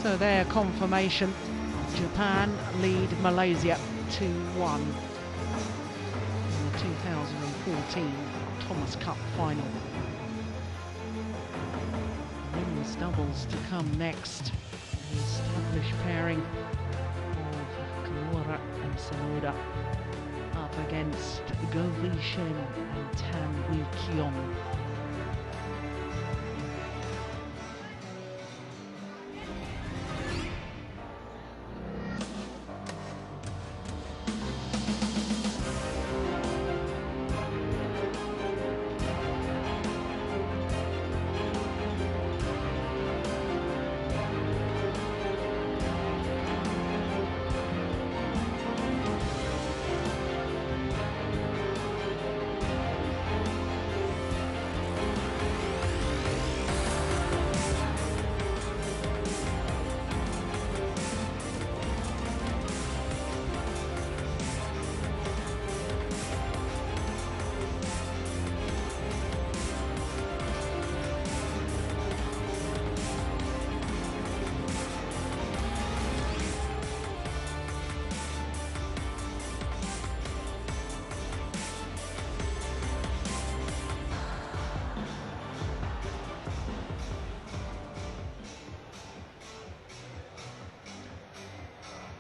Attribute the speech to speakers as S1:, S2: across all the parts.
S1: So their confirmation, Japan lead Malaysia 2-1 in the 2014 Thomas Cup final. Men's doubles to come next. The established pairing of Kamura and Sonoda up against Shem and Kiong.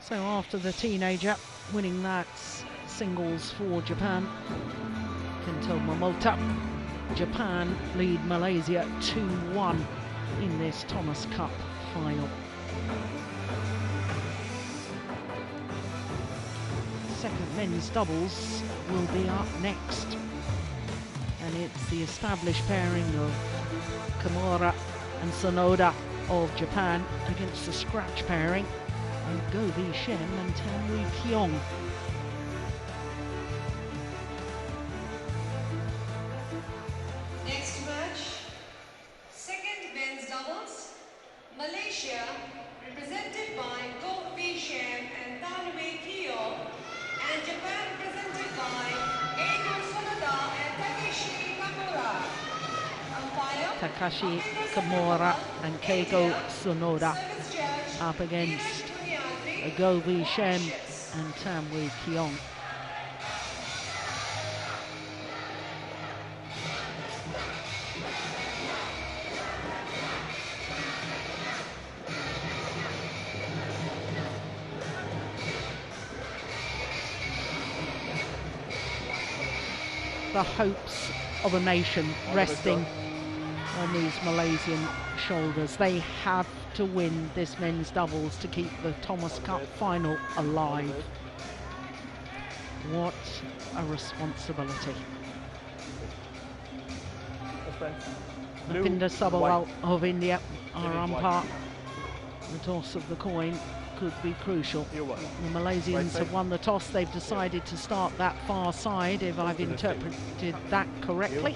S1: So after the teenager winning that singles for Japan, Kento Momota, Japan lead Malaysia 2-1 in this Thomas Cup final. Second men's doubles will be up next, and it's the established pairing of Kamura and Sonoda of Japan against the scratch pairing of Shem and Kiong.
S2: Next match, second men's doubles, Malaysia, represented by Shem and Kiong, and Japan represented by Keigo Sonoda-Takeshi Kamura. Umpire
S1: Takashi Kamura and Keigo Sonoda up against Shem and Kiong. The hopes of a nation resting on these Malaysian shoulders. They have to win this men's doubles to keep the Thomas Cup final alive. What a responsibility. Pinda Sabawal of India, our umpire. The toss of the coin could be crucial. The Malaysians have won the toss. They've decided to start that far side, if I've interpreted that correctly.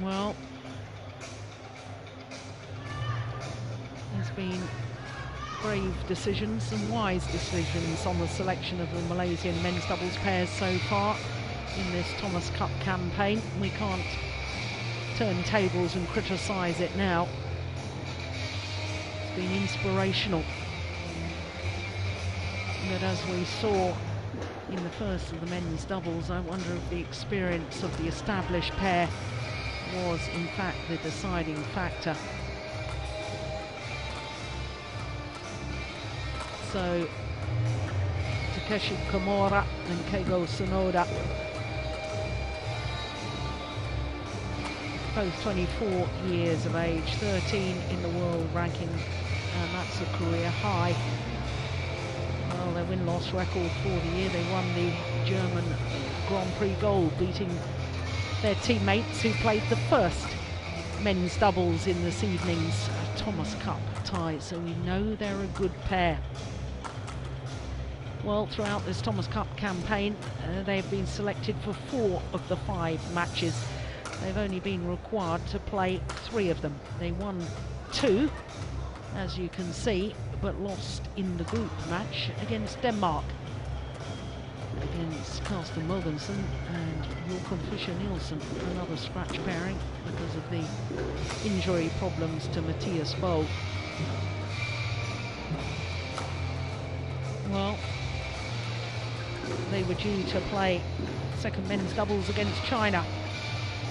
S1: Well, there's been brave decisions and wise decisions on the selection of the Malaysian men's doubles pairs so far in this Thomas Cup campaign. We can't turn tables and criticise it now. It's been inspirational. But as we saw in the first of the men's doubles, I wonder if the experience of the established pair was in fact the deciding factor. So Takeshi Kamura and Keigo Sonoda, both 24 years of age, 13 in the world ranking, and that's a career high. Well, their win-loss record for the year, they won the German Grand Prix Gold, beating their teammates who played the first men's doubles in this evening's Thomas Cup tie, so we know they're a good pair. Well, throughout this Thomas Cup campaign, they've been selected for 4 of the 5 matches. They've only been required to play 3 of them. They won 2, as you can see, but lost in the group match against Denmark. Against Carsten Mogensen and Joachim Fischer-Nielsen, another scratch pairing because of the injury problems to Matthias Bo. Well, they were due to play second men's doubles against China.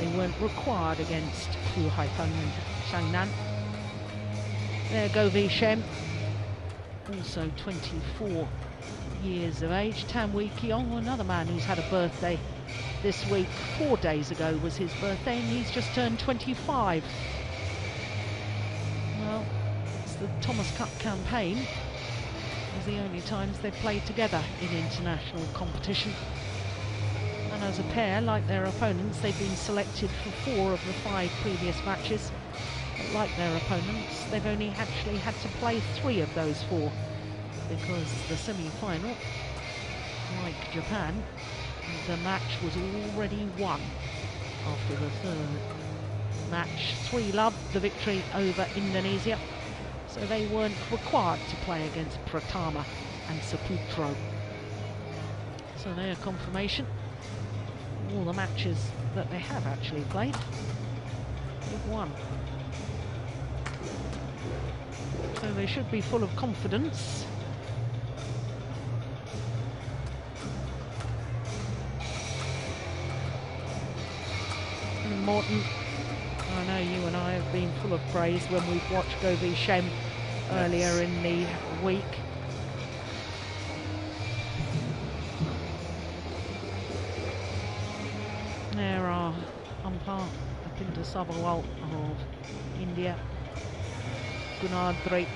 S1: They weren't required against Hu Haifeng and Zhang Nan. There Go Vi Shem, also 24 years of age. Tan Wee Kiong, another man who's had a birthday this week. 4 days ago was his birthday and he's just turned 25. Well, it's the Thomas Cup campaign. It's the only times they've played together in international competition. And as a pair, like their opponents, they've been selected for 4 of the 5 previous matches. But like their opponents, they've only actually had to play 3 of those 4, because the semi-final, like Japan, the match was already won after the 3rd match. 3-love, the victory over Indonesia. So they weren't required to play against Pratama and Saputro. So their confirmation. All the matches that they have actually played, they've won. So they should be full of confidence. And Morten, I know you and I have been full of praise when we've watched Go Vi Shem earlier in the week. There are umpire Apinda Sabharwal of India, Gunardri.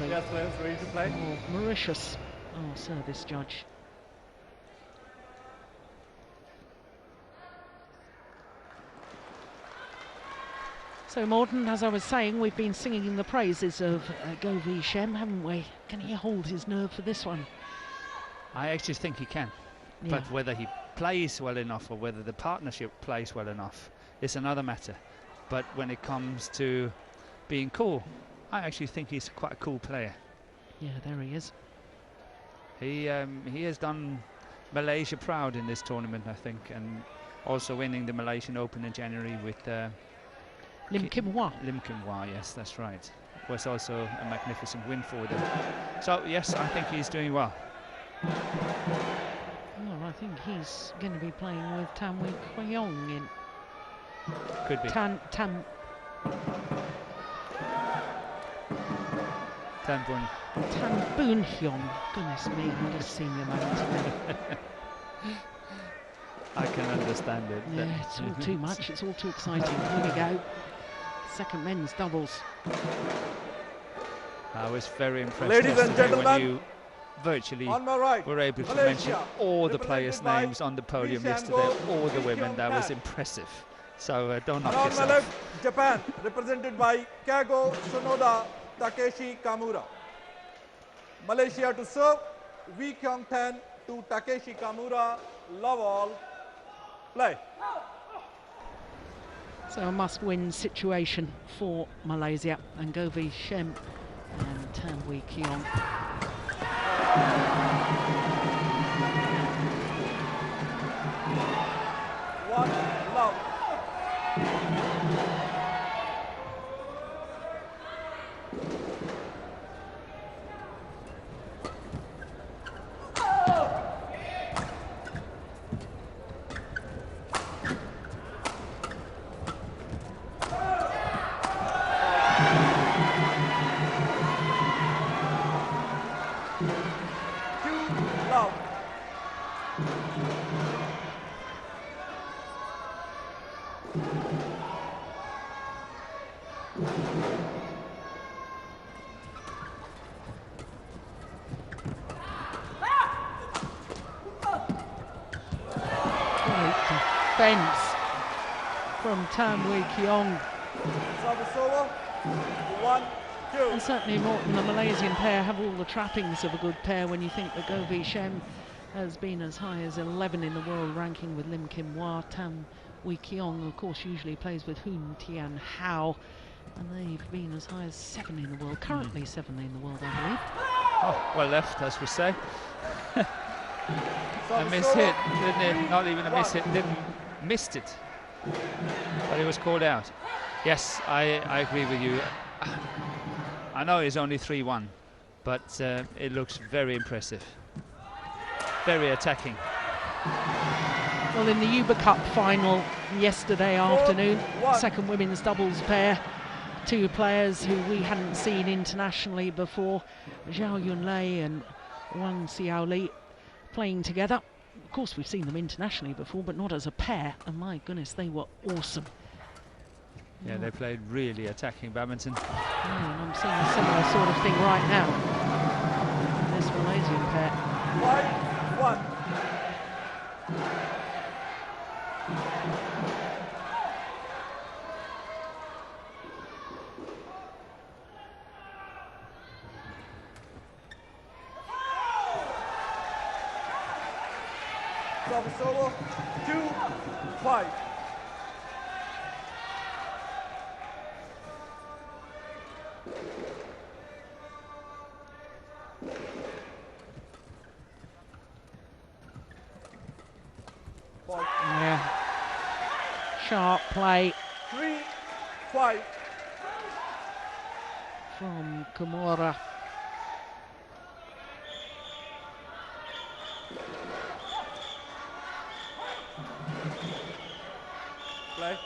S3: Yes, players ready to play.
S1: Of Mauritius, our service judge. So Morten, as I was saying, we've been singing the praises of Go Vi Shem, haven't we? Can he hold his nerve for this one?
S3: I actually think he can, but whether he plays well enough or whether the partnership plays well enough is another matter. But when it comes to being cool, I actually think he's quite a cool player.
S1: Yeah, there he is.
S3: He has done Malaysia proud in this tournament, I think, and also winning the Malaysian Open in January with
S1: Lim Kim Hwa.
S3: Lim Kim Hwa, yes, that's right. Was also a magnificent win for them. So yes, I think he's doing well.
S1: Well, I think he's going to be playing with Tan Wee Kiong in.
S3: Could be.
S1: Tan Boon Hyun. Goodness me, what a senior moment today.
S3: I can understand it.
S1: Yeah, it's all too much. It's all too exciting. Here we go. Second men's doubles.
S3: I was very impressed
S4: Ladies and gentlemen,
S3: when you virtually
S4: on my right,
S3: were able to
S4: Malaysia,
S3: mention all the players' names on the podium yesterday, all the women. That was
S4: Shem-Tan.
S3: impressive. So don't knock
S4: And on my
S3: yourself.
S4: left, Japan, represented by Keigo Sonoda-Takeshi Kamura. Malaysia to serve, Wee Kiong Tan to Takeshi Kamura, love all, play.
S1: So a must-win situation for Malaysia, and Go Vi Shem and Tan Wee Kiong.
S4: One love. Love.
S1: Great defence from Tan Wee Kiong.
S4: Service over. 1, 2.
S1: And certainly Morten, the Malaysian pair, have all the trappings of a good pair when you think that Go Vi Shem has been as high as 11 in the world ranking with Lim Kim Hwa. Tan Wee Kiong, of course, usually plays with Hoon Tian Hao, and they've been as high as 7 in the world, currently 7 in the world, I believe.
S3: Oh, well left, as we say. A
S4: Service
S3: miss
S4: over.
S3: hit, didn't it? Not even a miss hit, missed it. But it was called out. Yes, I agree with you. I know it's only 3-1, but it looks very impressive. Very attacking.
S1: Well, in the Uber Cup final yesterday afternoon, second women's doubles pair, two players who we hadn't seen internationally before, Zhao Yunlei and Wang Xiaoli, playing together. Of course, we've seen them internationally before, but not as a pair, and my goodness, they were awesome.
S3: Yeah, they played really attacking badminton.
S1: Yeah, and I'm seeing a similar sort of thing right now. This Malaysian pair.
S4: 5-1. Service over. 2-5.
S1: Yeah. Sharp play
S4: 3-5.
S1: from Kamura.
S4: Play.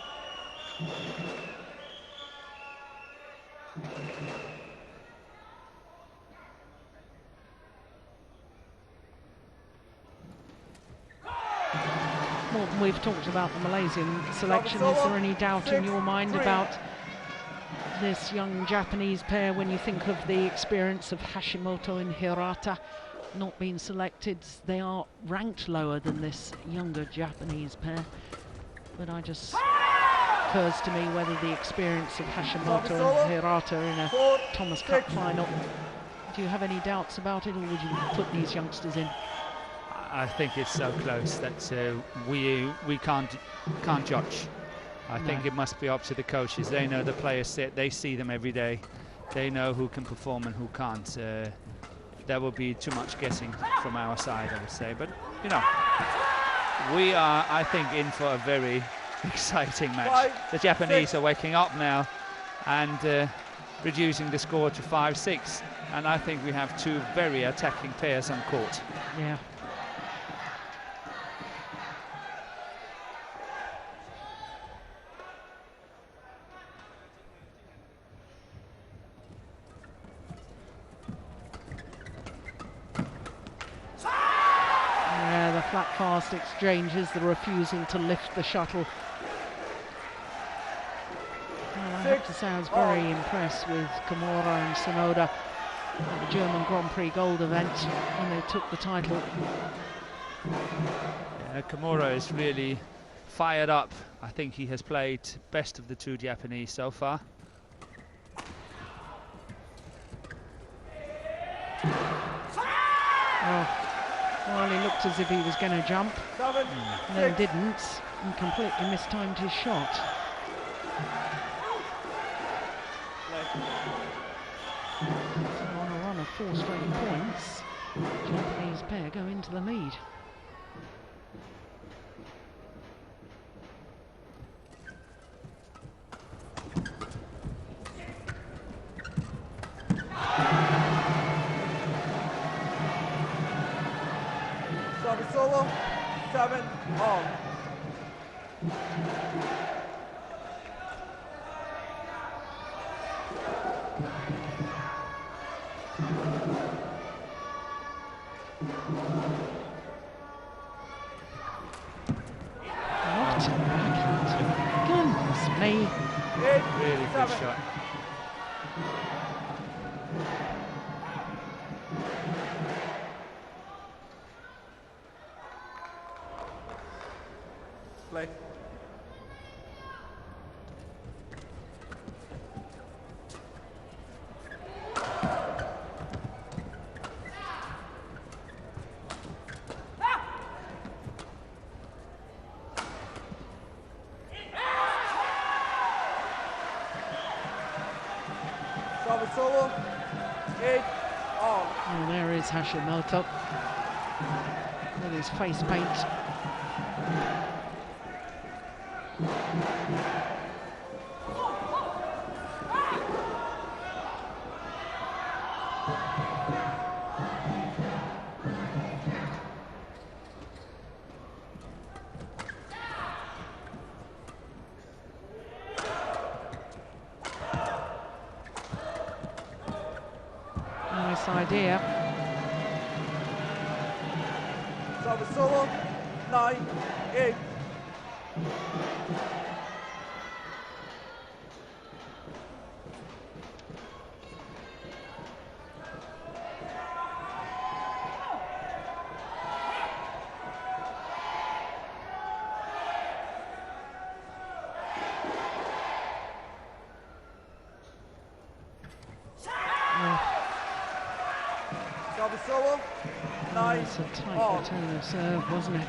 S1: Well, we've talked about the Malaysian selection. Is there any doubt in your mind about this young Japanese pair when you think of the experience of Hashimoto and Hirata not being selected? They are ranked lower than this younger Japanese pair, but I just occurs to me whether the experience of Hashimoto and Hirata in a Thomas Cup final, do you have any doubts about it, or would you put these youngsters in?
S3: I think it's so close that we can't judge. I think it must be up to the coaches. They know the players set. They see them every day. They know who can perform and who can't. There will be too much guessing from our side, I would say. But you know, we are, I think, in for a very exciting match. The Japanese are waking up now and reducing the score to 5-6. And I think we have two very attacking pairs on court.
S1: Yeah. Flat fast exchanges, the refusal to lift the shuttle. Well, I have to say I was very impressed with Kamura and Sonoda at the German Grand Prix Gold event when they took the title.
S3: Yeah, Kamura is really fired up. I think he has played best of the two Japanese so far.
S1: Oh. Well, he looked as if he was going to jump. No, he didn't. He completely mistimed his shot. So on a run of 4 straight points, Japanese pair go into the lead.
S4: Service over. 7-all.
S1: What a backhand. Goodness me.
S3: Really good shot.
S4: Play. Service over. 8-all.
S1: Oh, there is Hashimoto with his face paint. Nice idea.
S4: Service over, 9-8. Service over, 9.
S1: It's a tight return of serve, wasn't it?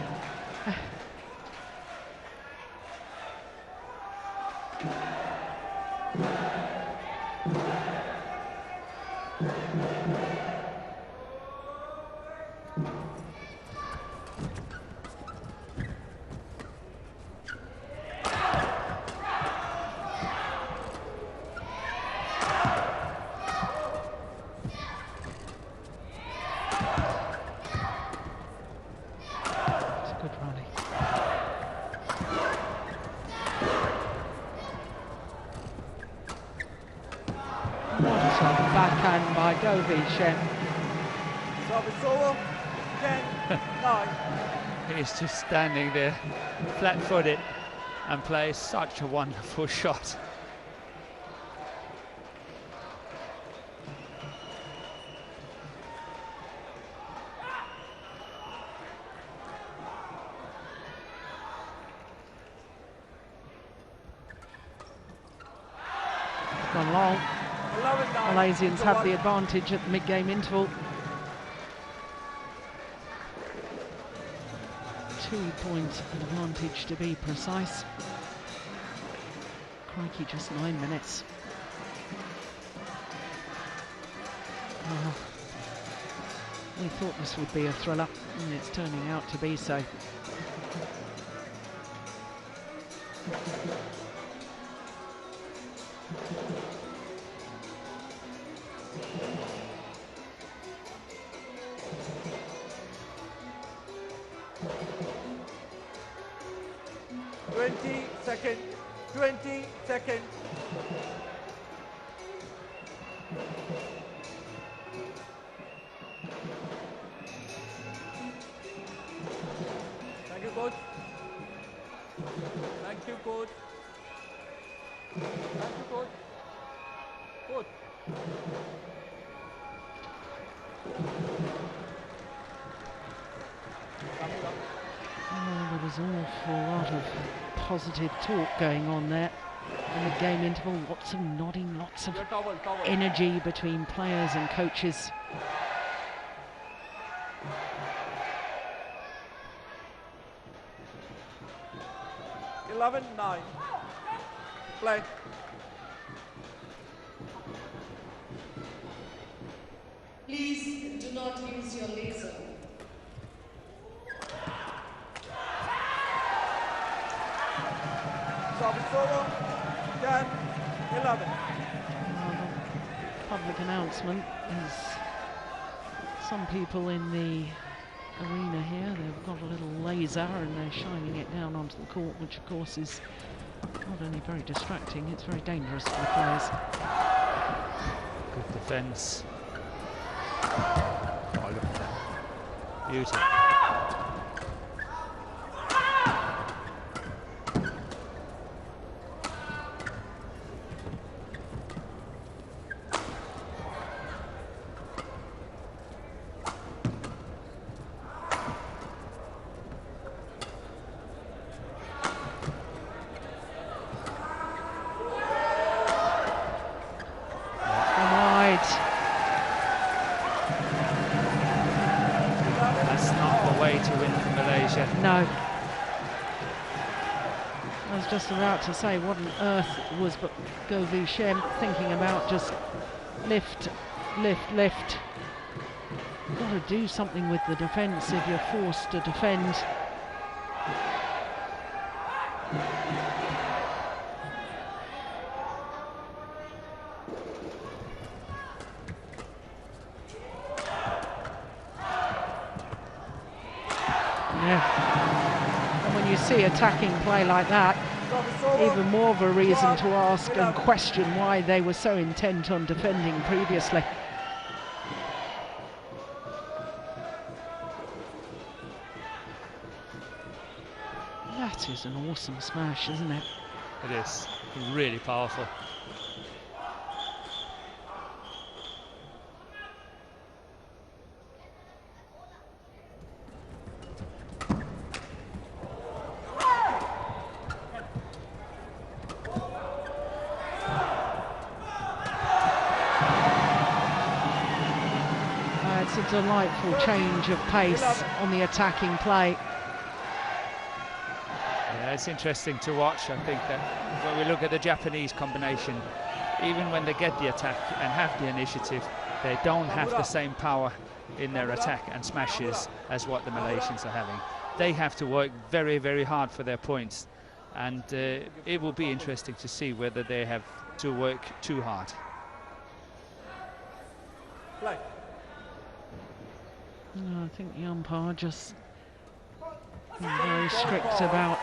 S1: It's a good rally. What a backhand by Shem.
S4: Service over, 10-9.
S3: He's just standing there, flat-footed, and plays such a wonderful shot.
S1: Gone long.
S4: 11-9.
S1: Malaysians have the advantage at the mid-game interval. 2-point advantage to be precise. Crikey, just 9 minutes. Oh, we thought this would be a thriller, and it's turning out to be so.
S4: Second, 20 seconds. Thank you, coach. Thank you, coach. Thank you, coach. Coach.
S1: Oh, there was an awful lot of positive talk going on there in the game interval. Lots of nodding, lots of energy between players and coaches.
S4: (11-9). Play.
S2: Please do not use your laser.
S4: Service over, 10-11.
S1: Public announcement is some people in the arena here, they've got a little laser and they're shining it down onto the court, which of course is not only very distracting, it's very dangerous for the players.
S3: Good defence. Oh, look at that. Beauty.
S1: No. I was just about to say, what on earth was Shem thinking about? Just lift, lift, lift. You've got to do something with the defence if you're forced to defend. Yeah. And when you see attacking play like that, even more of a reason to ask and question why they were so intent on defending previously. That is an awesome smash, isn't it?
S3: It is really powerful.
S1: It's a delightful change of pace on the attacking play.
S3: Yeah, it's interesting to watch. I think that when we look at the Japanese combination, even when they get the attack and have the initiative, they don't have the same power in their attack and smashes as what the Malaysians are having. They have to work very, very hard for their points, and it will be interesting to see whether they have to work too hard.
S1: I think the umpire just being very strict about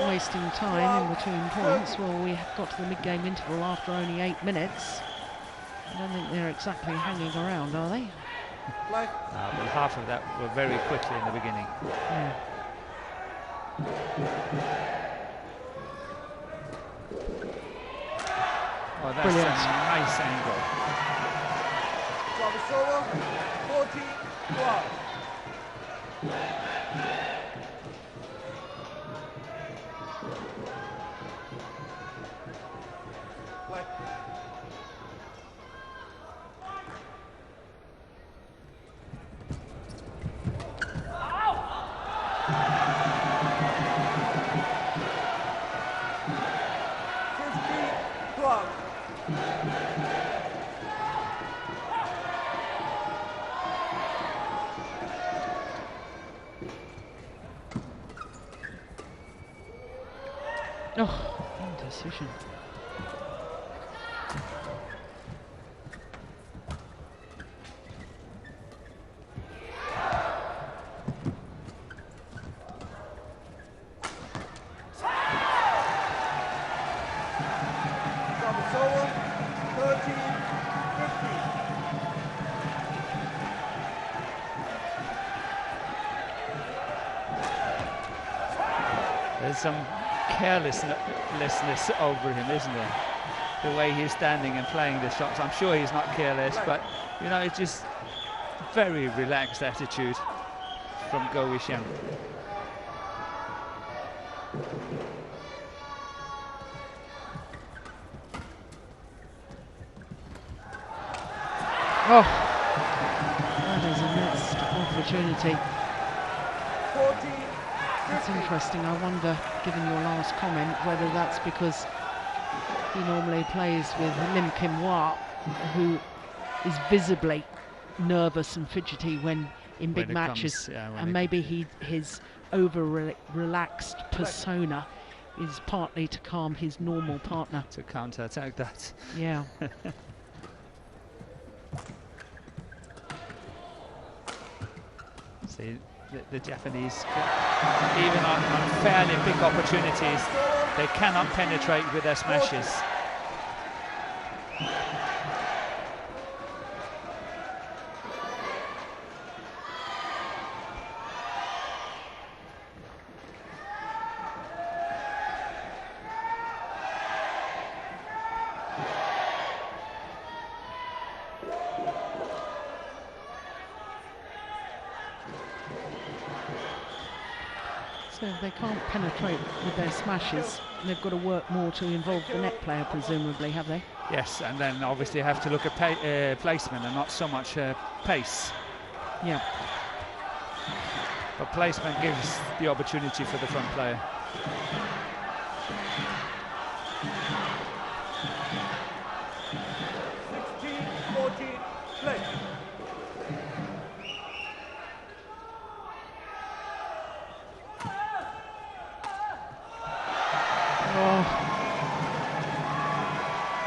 S1: wasting time in between points. Well, we have got to the mid-game interval after only 8 minutes. I don't think they're exactly hanging around, are they?
S3: Well, half of that were very quickly in the beginning.
S1: Yeah.
S3: Oh, that's
S1: Brilliant.
S3: a nice angle.
S4: Service over, 40-12.
S1: Oh, indecision.
S4: Service over, 13-15.
S3: There's some carelessness over him, isn't there? The way he's standing and playing the shots. I'm sure he's not careless, but you know, it's just very relaxed attitude from Go Shem.
S1: Oh, that is a missed opportunity.
S4: 14.
S1: It's interesting. I wonder, given your last comment, whether that's because he normally plays with Lim Kim-hwa, who is visibly nervous and fidgety when in big matches, and maybe his over-relaxed persona is partly to calm his normal partner.
S3: To counter-attack that.
S1: Yeah.
S3: See, the Japanese, even on fairly big opportunities, they cannot penetrate with their smashes.
S1: So if they can't penetrate with their smashes, they've got to work more to involve the net player, presumably, have they?
S3: Yes, and then obviously have to look at placement and not so much pace.
S1: Yeah.
S3: But placement gives the opportunity for the front player.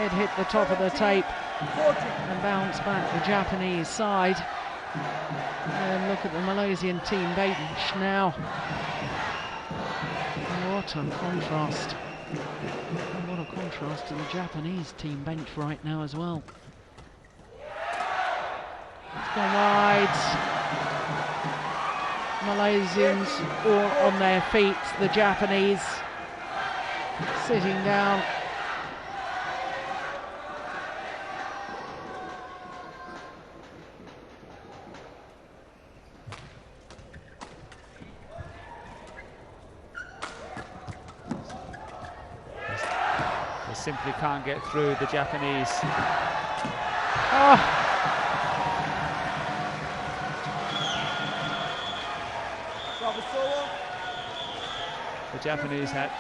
S1: It hit the top of the tape and bounced back the Japanese side. And look at the Malaysian team bench now. What a contrast. And what a contrast to the Japanese team bench right now as well. It's gone wide. Malaysians all on their feet. The Japanese sitting down.
S3: They simply can't get through, the Japanese.
S1: Oh.
S3: The Japanese had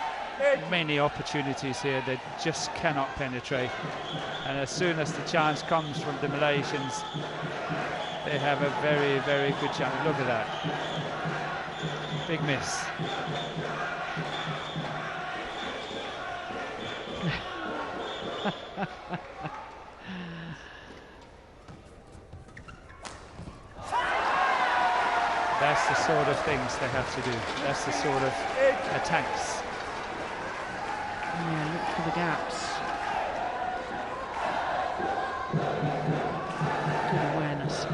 S3: many opportunities here, they just cannot penetrate. And as soon as the chance comes from the Malaysians, they have a very, very good chance. Look at that. Big miss. That's the sort of things they have to do. That's the sort of attacks.
S1: Yeah, look for the gaps. Good awareness.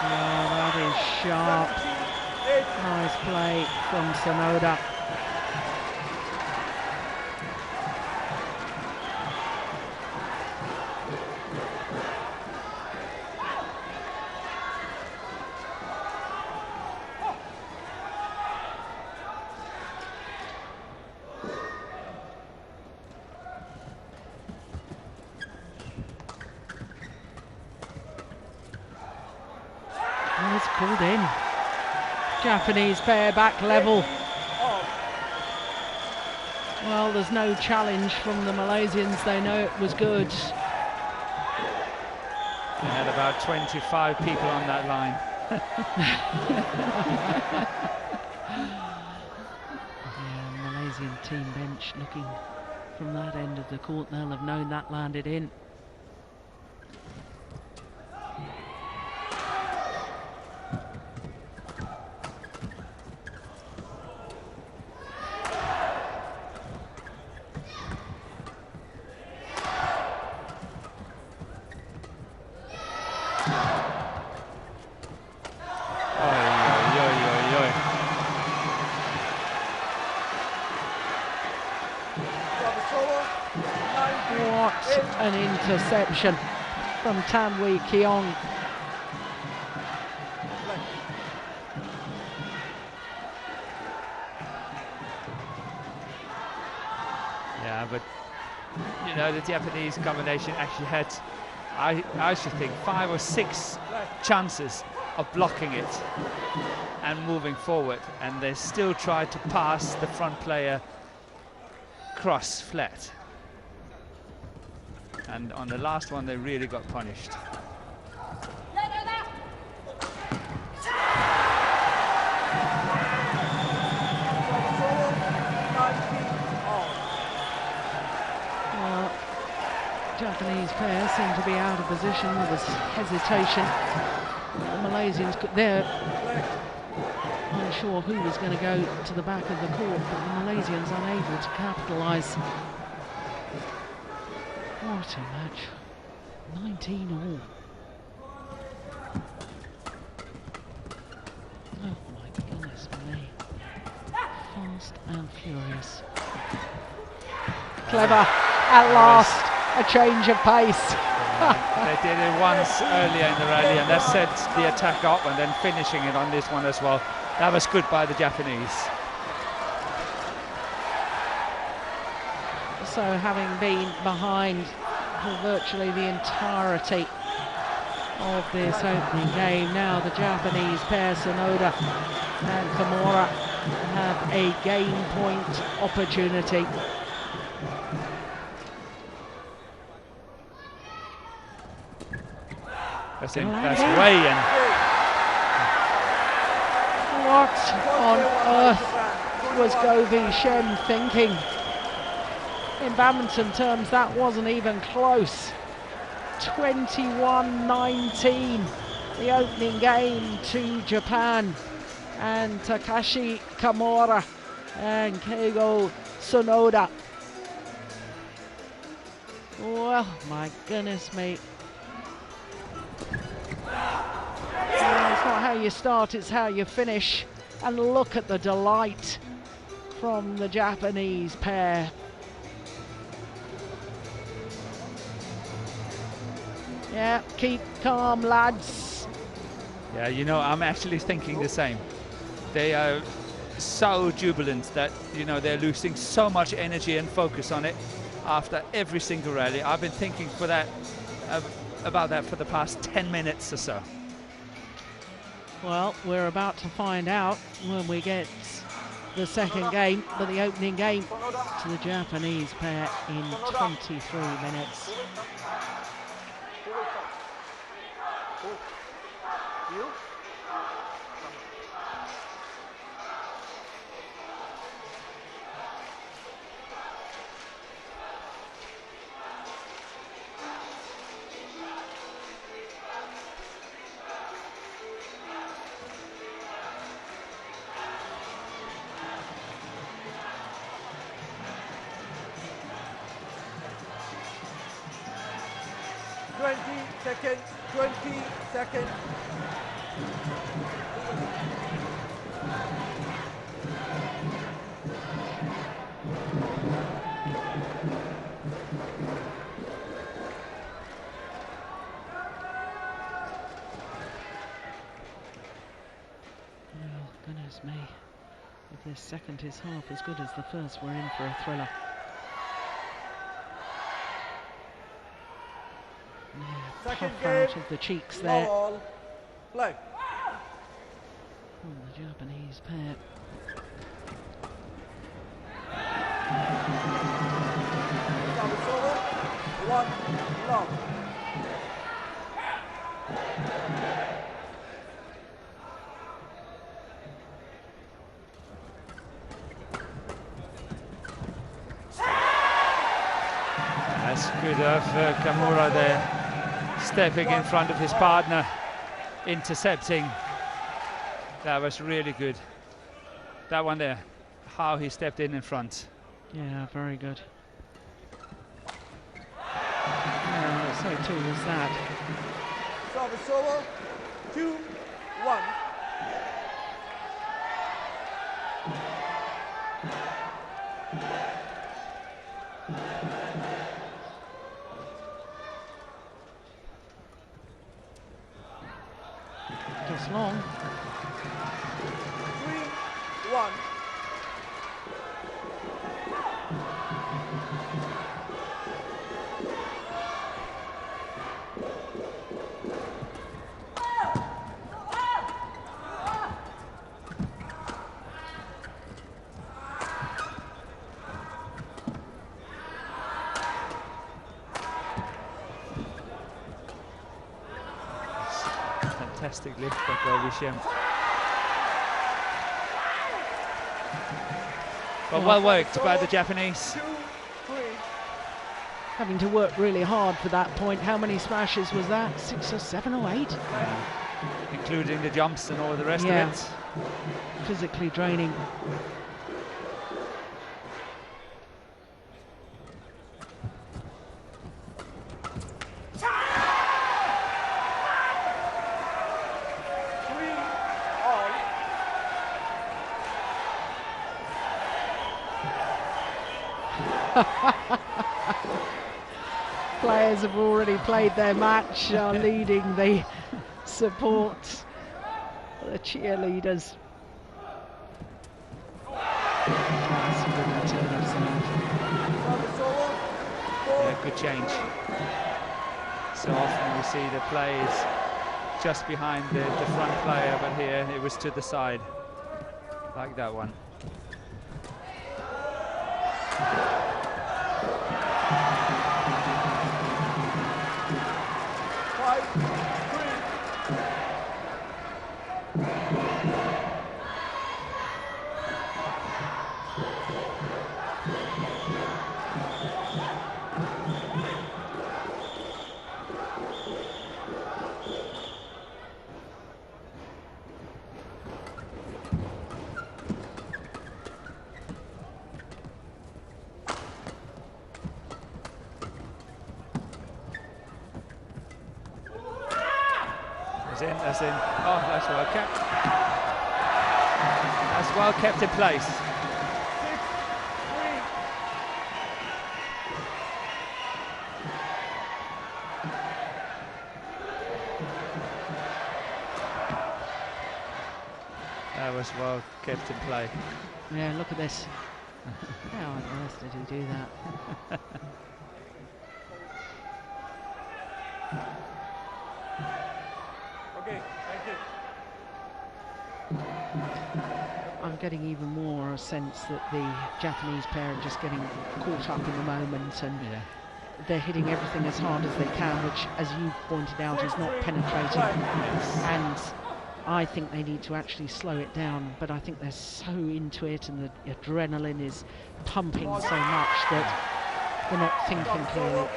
S1: Yeah, that is sharp. Nice play from Sonoda. It's pulled in. Japanese pair back level. Well, there's no challenge from the Malaysians. They know it was good.
S3: They had about 25 people on that line.
S1: Yeah, Malaysian team bench looking from that end of the court. They'll have known that landed in. What an interception from Tanwi Kiong.
S3: Yeah, but you know, the Japanese combination actually had, I should think, 5 or 6 chances of blocking it and moving forward, and they still tried to pass the front player cross flat. And on the last one, they really got punished.
S1: Well, Japanese pair seem to be out of position with this hesitation. The Malaysians, they're unsure who was going to go to the back of the court, but the Malaysians unable to capitalise. What a match. 19 all. Oh my goodness me. Fast and furious. Clever. At last, a change of pace.
S3: They did it once earlier in the rally, and that set the attack up, and then finishing it on this one as well. That was good by the Japanese.
S1: So having been behind for virtually the entirety of this opening game, now the Japanese pair, Sonoda and Kamura, have a game point opportunity.
S3: That's way in.
S1: What on earth was Govi Shem thinking? In badminton terms, that wasn't even close. 21-19, the opening game to Japan. And Takeshi Kamura and Keigo Sonoda. Well, my goodness me. It's not how you start, it's how you finish. And look at the delight from the Japanese pair. Yeah, keep calm, lads.
S3: Yeah, you know, I'm actually thinking the same. They are so jubilant that, you know, they're losing so much energy and focus on it after every single rally. I've been thinking about that for the past 10 minutes or so.
S1: Well, we're about to find out when we get the second game, but the opening game to the Japanese pair in 23 minutes.
S4: Seconds, 20 seconds.
S1: Oh, goodness me. If this second is half as good as the first, we're in for a thriller. Puff out of the cheeks there.
S4: Play.
S1: From the Japanese pair.
S4: Service over. 1 love.
S3: That's good of Kamura there, stepping in front of his partner, intercepting. That was really good. That one there, how he stepped in front.
S1: Yeah, very good. Yeah, so too was that.
S4: Service over. 2-1.
S1: Just long.
S4: 3-1.
S3: Fantastic lift by Govi Shem. But well worked by the Japanese.
S1: Having to work really hard for that point. How many smashes was that? 6 or 7 or 8?
S3: Including the jumps and all the rest of it.
S1: Physically draining. Players have already played their match, are leading the support, the cheerleaders.
S3: Yeah, good change. So often we see the plays just behind the front player, but here it was to the side, like that one. That's in. Oh, that's well kept. That's well kept in place.
S4: 6-3.
S3: That was well kept in play.
S1: Yeah, look at this. How on earth did he do that?
S4: Okay, thank you.
S1: I'm getting even more a sense that the Japanese pair are just getting caught up in the moment, and
S3: Yeah.
S1: they're hitting everything as hard as they can, which, as you pointed out, is not penetrating. And I think they need to actually slow it down, but I think they're so into it, and the adrenaline is pumping so much that they're not thinking clearly.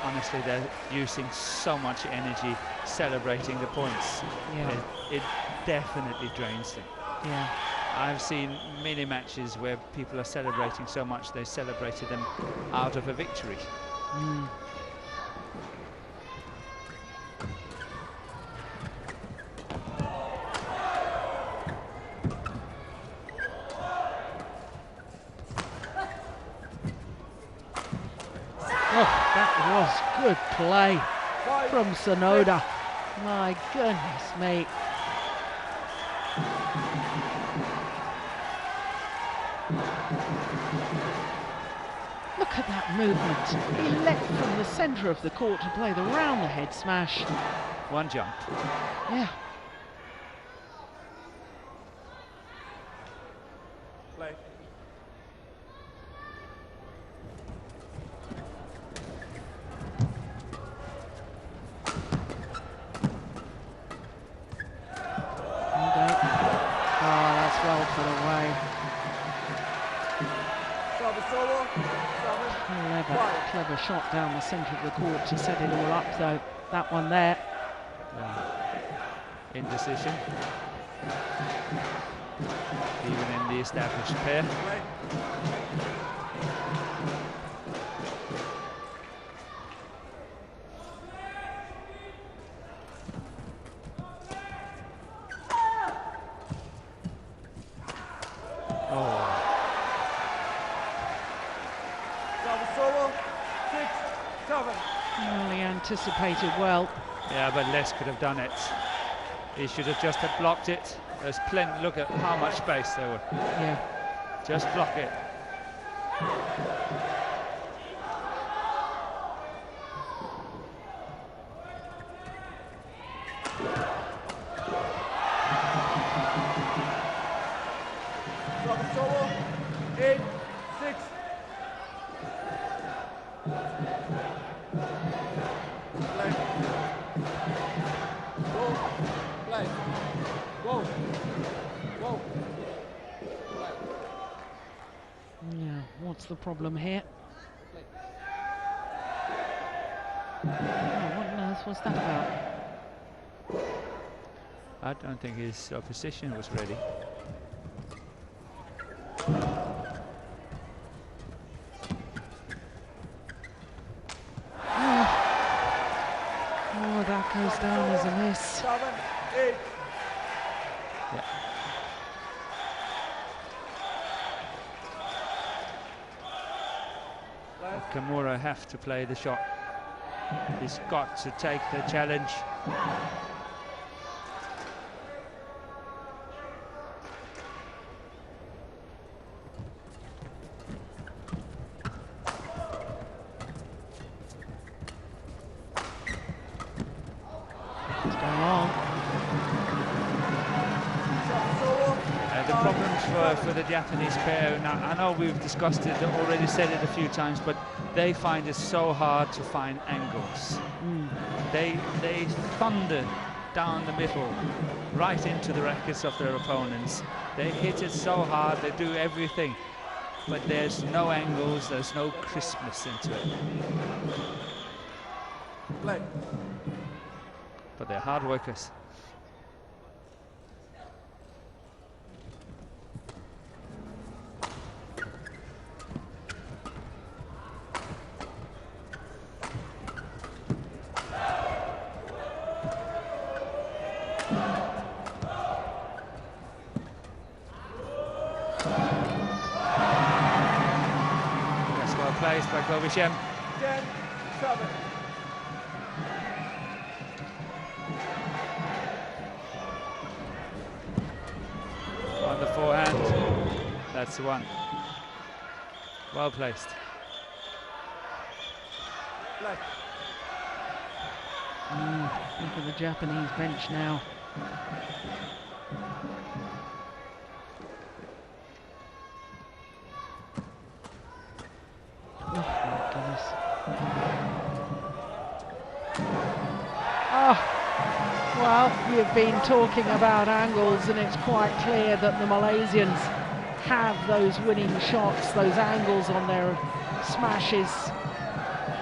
S3: Honestly, they're using so much energy celebrating the points.
S1: Yeah.
S3: It definitely drains them.
S1: Yeah.
S3: I've seen many matches where people are celebrating so much they celebrated them out of a victory.
S1: Mm. Oh, that was good play from Sonoda. My goodness me. Look at that movement. He leapt from the centre of the court to play the round the head smash.
S3: One jump.
S1: Yeah.
S4: Play.
S1: Oh, that's well put away.
S4: Service over.
S1: Clever shot down the centre of the court to set it all up, though. That one there.
S3: Indecision. Even in the established pair.
S4: Play. Service over. 6-7.
S1: Well, he anticipated well.
S3: Yeah, but Les could have done it. He should have just have blocked it. There's plenty. Look at how much space there were.
S1: Yeah.
S3: Just block it.
S4: Service over. 8-6. Play. Go. Play. Go. Go. Play.
S1: Yeah. What's the problem here? Oh, what on earth was that about?
S3: I don't think his opposition was ready.
S1: Oh, that goes down as a miss.
S4: 7-8.
S3: Yeah. Kamura have to play the shot. He's got to take the challenge.
S1: It's going on.
S3: The problems for the Japanese pair, now I know we've discussed it, already said it a few times, but they find it so hard to find angles. They thunder down the middle, right into the rackets of their opponents. They hit it so hard, they do everything, but there's no angles, there's no crispness into it.
S4: Play.
S3: But they're hard workers. placed by Kobe Shem.
S4: 10-7.
S3: On the forehand. That's the one. Well placed.
S1: Look at the Japanese bench now. Oh my goodness. Oh, well, you've been talking about angles, and it's quite clear that the Malaysians have those winning shots, those angles on their smashes.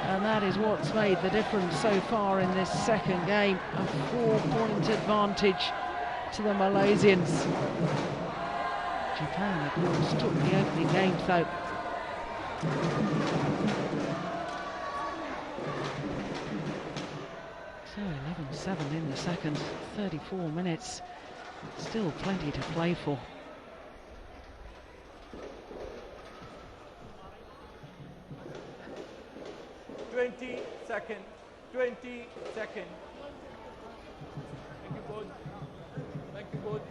S1: And that is what's made the difference so far in this second game. A 4-point advantage to the Malaysians. Japan, of course, took the opening game, though. So 11-7 in the second, 34 minutes. Still plenty to play for.
S4: Second, 20 seconds. Thank you both. Thank you both.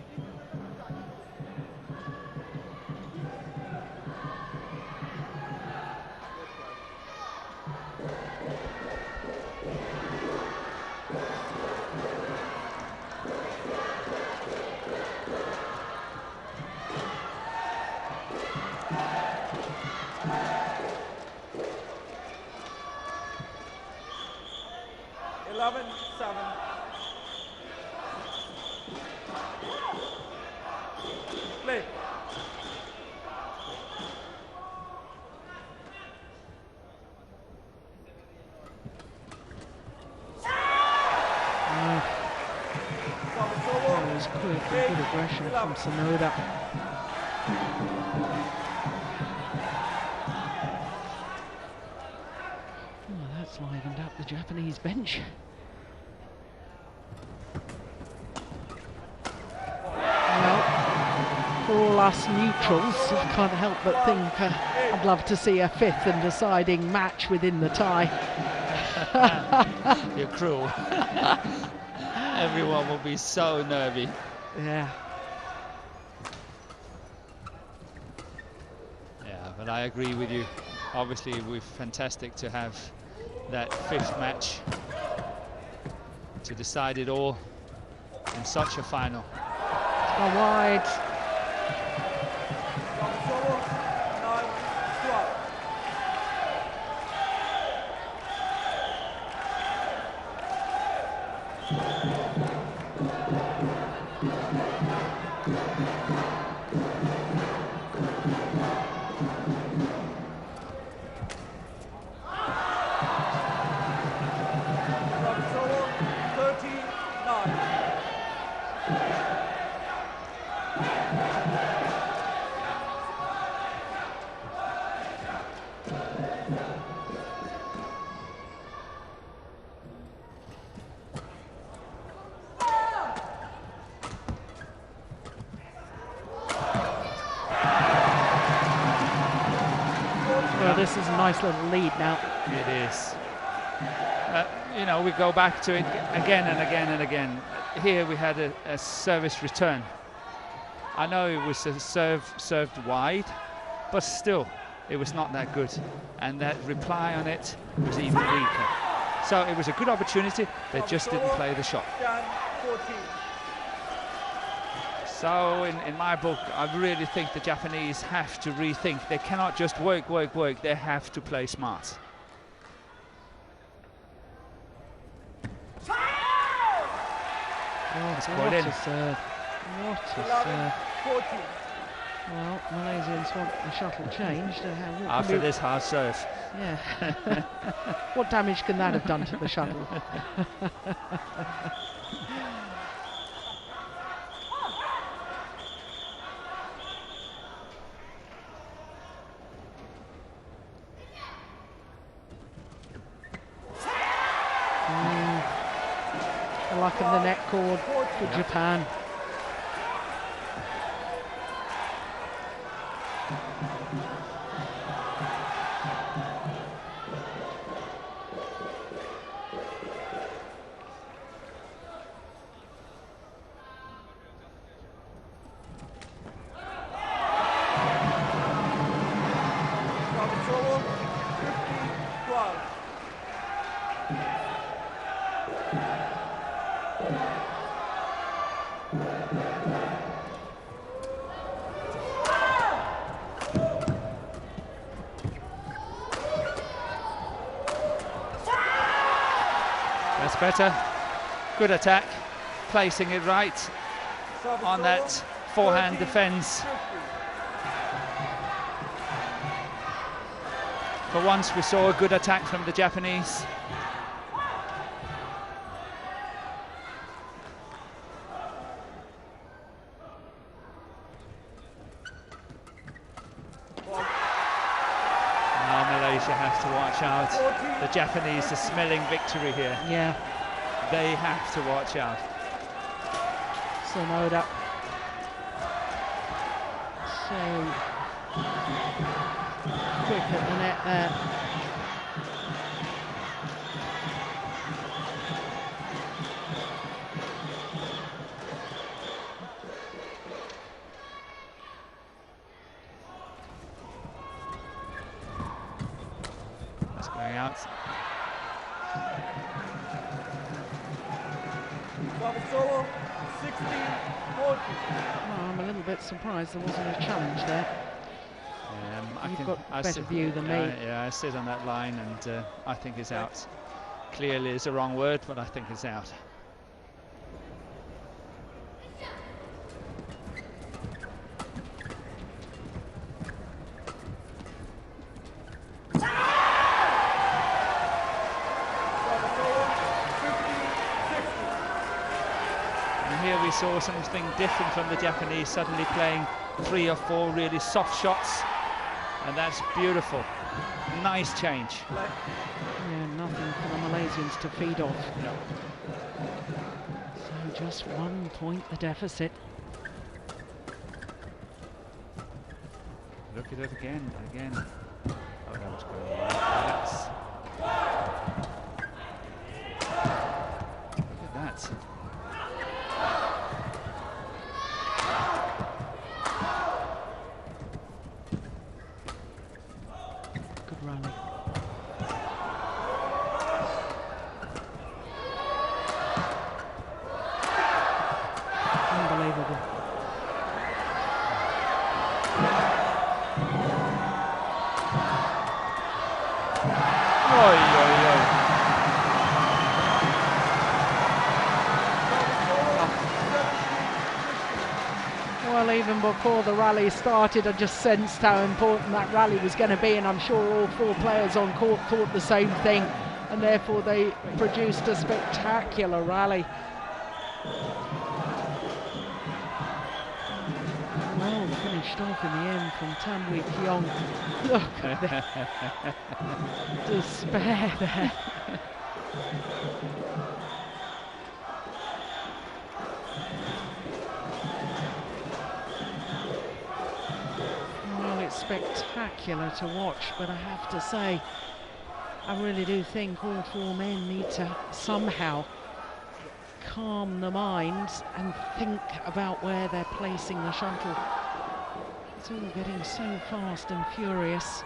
S4: Play.
S1: That was quick and good aggression from Sonoda. Oh, that's livened up the Japanese bench. For all us neutrals, I can't help but think I'd love to see a fifth and deciding match within the tie.
S3: You're cruel. Everyone will be so nervy.
S1: Yeah.
S3: Yeah, but I agree with you. Obviously, it would be fantastic to have that fifth match to decide it all in such a final.
S1: It's gone wide. This is a nice little lead now.
S3: It is. You know, we go back to it again and again and again. Here we had a service return. I know it was a served wide, but still, it was not that good. And that reply on it was even weaker. So it was a good opportunity. They just didn't play the shot. So in my book, I really think the Japanese have to rethink. They cannot just work. They have to play smart.
S1: Oh,
S3: it's
S1: what
S3: in.
S1: a serve. What a serve. Well, Malaysians want the shuttle changed.
S3: After this hard serve.
S1: Yeah. What damage can that have done to the shuttle? The luck of the net cord for Japan.
S3: That's better. Good attack, placing it right
S4: Service
S3: on
S4: over.
S3: that forehand
S4: 13,
S3: defense.
S4: 50.
S3: For once we saw a good attack from the Japanese. Now Malaysia has to watch out. The Japanese are smelling victory here.
S1: Yeah,
S3: They have to watch out.
S1: Sonoda. So quick at the net there.
S3: That's going out.
S4: Service over. 16, 40.
S1: Well, I'm a little bit surprised there wasn't a challenge there. You've got a better view than me.
S3: Yeah, I sit on that line, and I think it's out. Clearly is the wrong word, but I think it's out.
S4: Service over. 50, 60.
S3: And here we saw something different from the Japanese, suddenly playing 3 or 4 really soft shots, and that's beautiful. Nice change.
S1: Yeah, nothing for the Malaysians to feed off.
S3: No.
S1: So just 1 point the deficit.
S3: Look at it again. Oh, that was going right. That's... Look at that.
S1: Good rally. Unbelievable.
S3: Oi, oi, oi.
S1: Well, even before the rally started, I just sensed how important that rally was going to be, and I'm sure all 4 players on court thought the same thing, and therefore they produced a spectacular rally. Well finished off in the end from Kiong. Look at that. Despair there. Well, it's spectacular to watch, but I have to say, I really do think all 4 men need to somehow calm the minds and think about where they're placing the shuttle. It's all getting so fast and furious.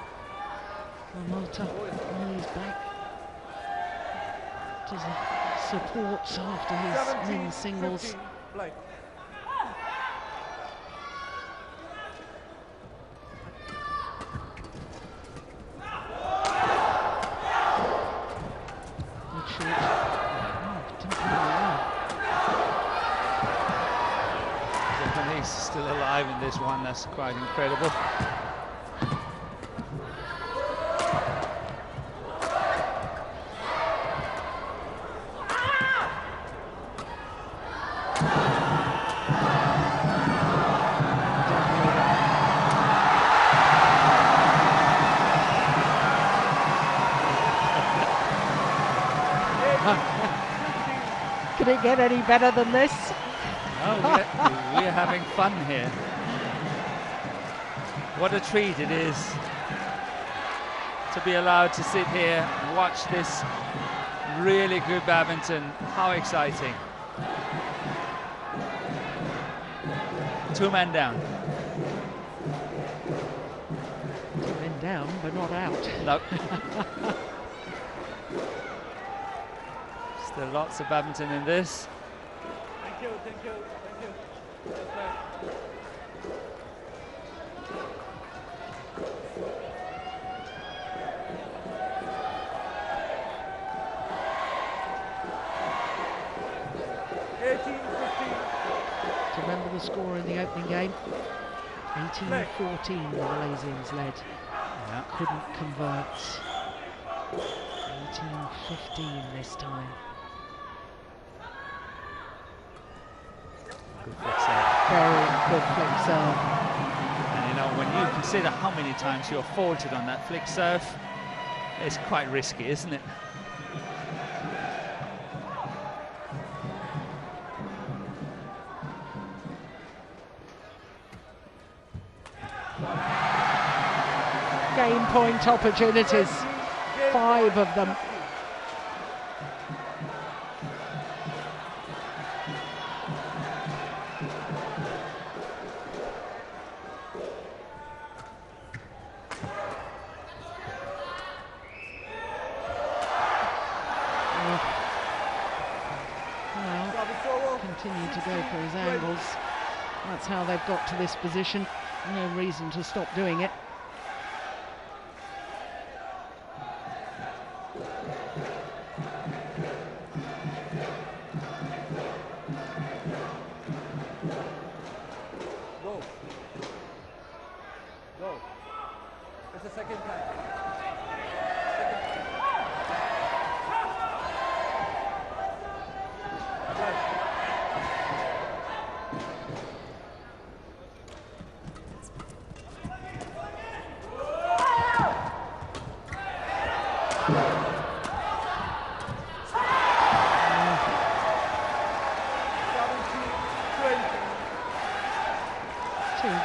S1: Lamota on his back to the supports after his
S4: 17,
S1: men's singles.
S4: 15, play.
S1: Good shot. Oh, didn't play well.
S3: Japanese still alive in this one. That's quite incredible.
S1: Could it get any better than this?
S3: Oh, we're having fun here. What a treat it is to be allowed to sit here and watch this really good badminton. How exciting. 2 men down.
S1: 2 men down, but not out.
S3: No. Still lots of badminton in this.
S4: Thank you, thank you, thank you. Yes, sir.
S1: score in the opening game. 18-14 the Malaysians led.
S3: Yeah.
S1: Couldn't convert. 18-15 this time.
S3: Good flick serve.
S1: Very good flick serve.
S3: And you know, when you consider how many times you're faulted on that flick serve, it's quite risky, isn't it?
S1: Game point opportunities, 5 of them. Continue to go for his angles. That's how they've got to this position. No reason to stop doing it.
S4: Go. Go. It's the second time.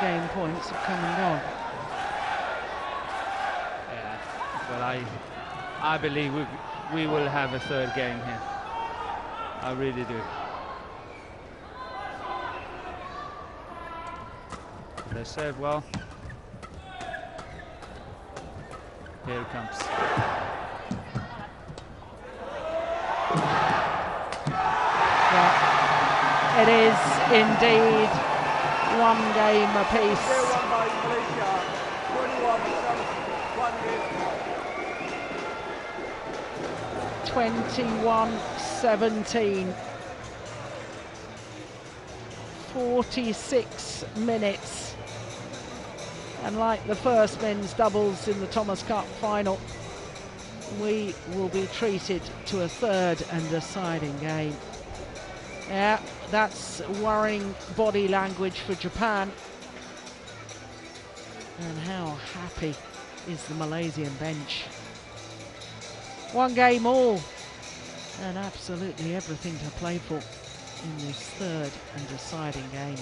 S1: Game points have come and gone.
S3: Yeah, well, I believe we will have a third game here. I really do. They serve well. Here it comes.
S1: Yeah, it is indeed. One game apiece.
S4: They won by Malaysia,
S1: 21-17. 46 minutes. And like the first men's doubles in the Thomas Cup final, we will be treated to a third and deciding game. Yeah, that's worrying body language for Japan. And how happy is the Malaysian bench. One game all, and absolutely everything to play for in this third and deciding game.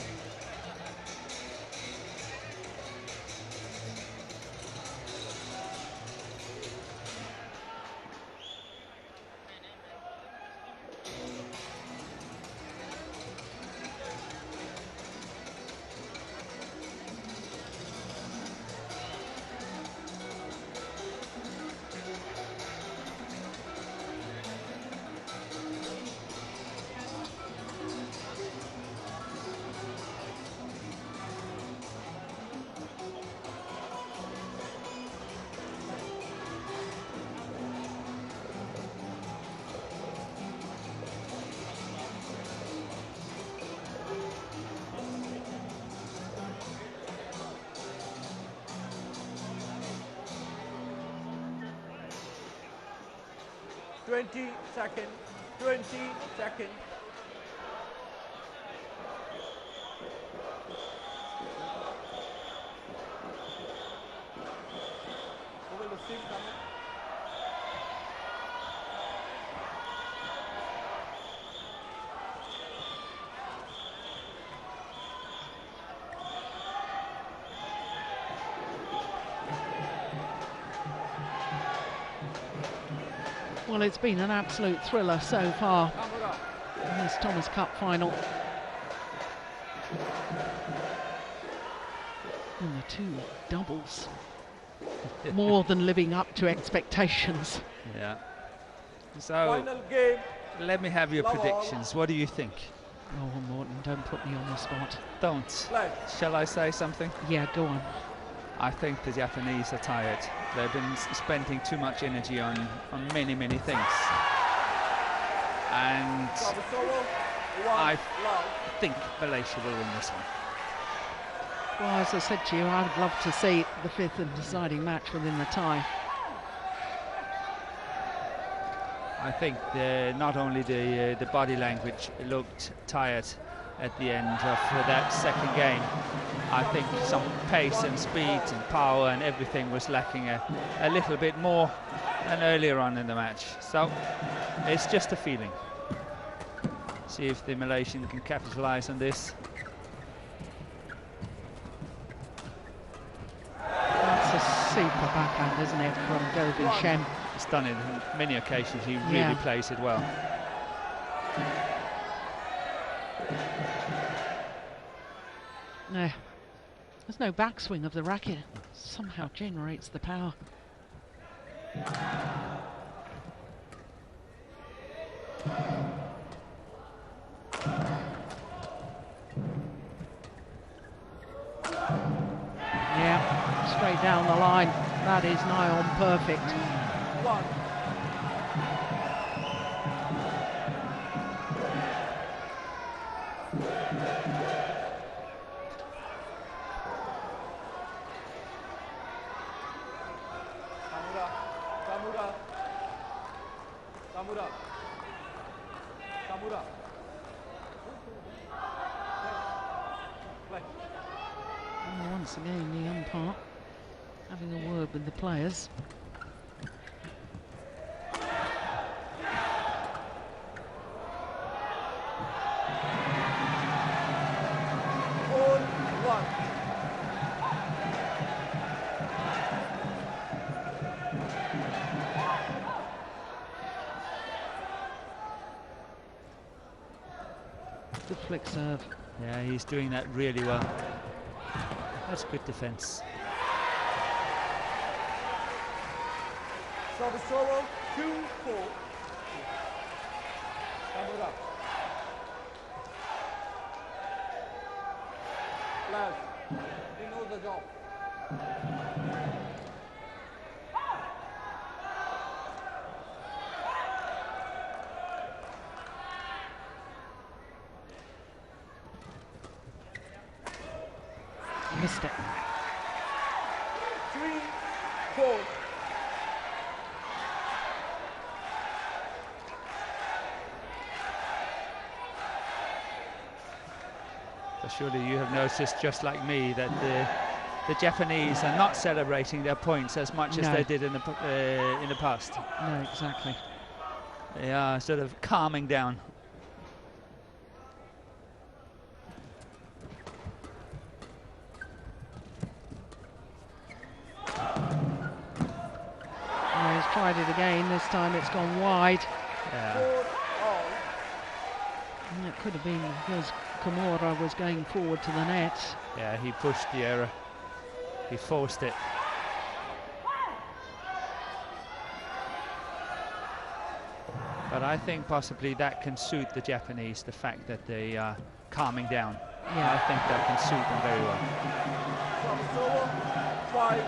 S4: Twenty seconds. 20 seconds. Who will receive comment?
S1: Well, it's been an absolute thriller so far in this Thomas Cup final. And the two doubles, more than living up to expectations.
S3: Yeah. So,
S4: Final game.
S3: let me have your
S4: Love all.
S3: predictions. What do you think?
S1: Oh, Morton, don't put me on the spot.
S3: Don't.
S4: Play.
S3: Shall I say something?
S1: Yeah, go on.
S3: I think the Japanese are tired. They've been spending too much energy on many things. And
S4: Service over.
S3: I think Malaysia will win this one.
S1: Well, as I said to you, I would love to see the 5th and deciding match within the tie.
S3: I think not only the body language looked tired at the end of that second game. I think some pace and speed and power and everything was lacking a little bit more than earlier on in the match. So it's just a feeling. See if the Malaysian can capitalize on this.
S1: That's a super backhand, isn't it, from Govin Shem?
S3: He's done it on many occasions. He really plays it well.
S1: No, there's no backswing of the racket. Somehow generates the power. Yeah, straight down the line. That is nigh on perfect.
S4: Kamura. Play.
S1: And once again, the umpire having a word with the players. Good flick serve.
S3: Yeah, he's doing that really well. That's good defense.
S4: Service over, 2-4. Kamura. Flash. He knows the job.
S1: Missed it.
S4: 3-4.
S3: But surely you have noticed, just like me, that the Japanese are not celebrating their points as much as they did in the past.
S1: No, exactly.
S3: They are sort of calming down.
S1: He's tried it again. This time it's gone wide.
S3: Yeah.
S1: And it could have been because Kamura was going forward to the net.
S3: Yeah, he pushed the error. He forced it. But I think possibly that can suit the Japanese, the fact that they are calming down.
S1: Yeah.
S3: I think that can suit them very well.
S4: From 5-4.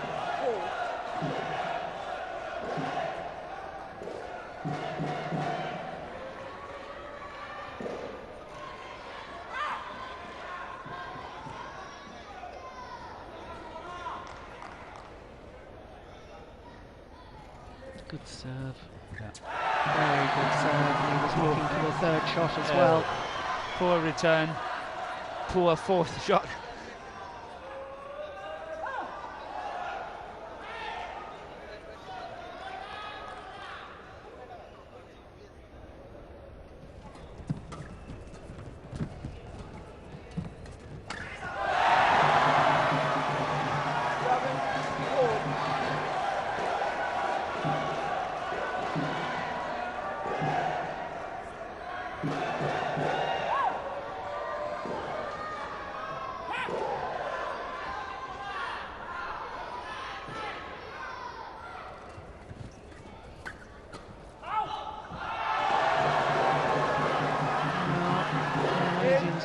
S1: Good serve.
S3: Yeah.
S1: Very good serve. He was looking for the third shot as well.
S3: Poor return. Poor fourth shot.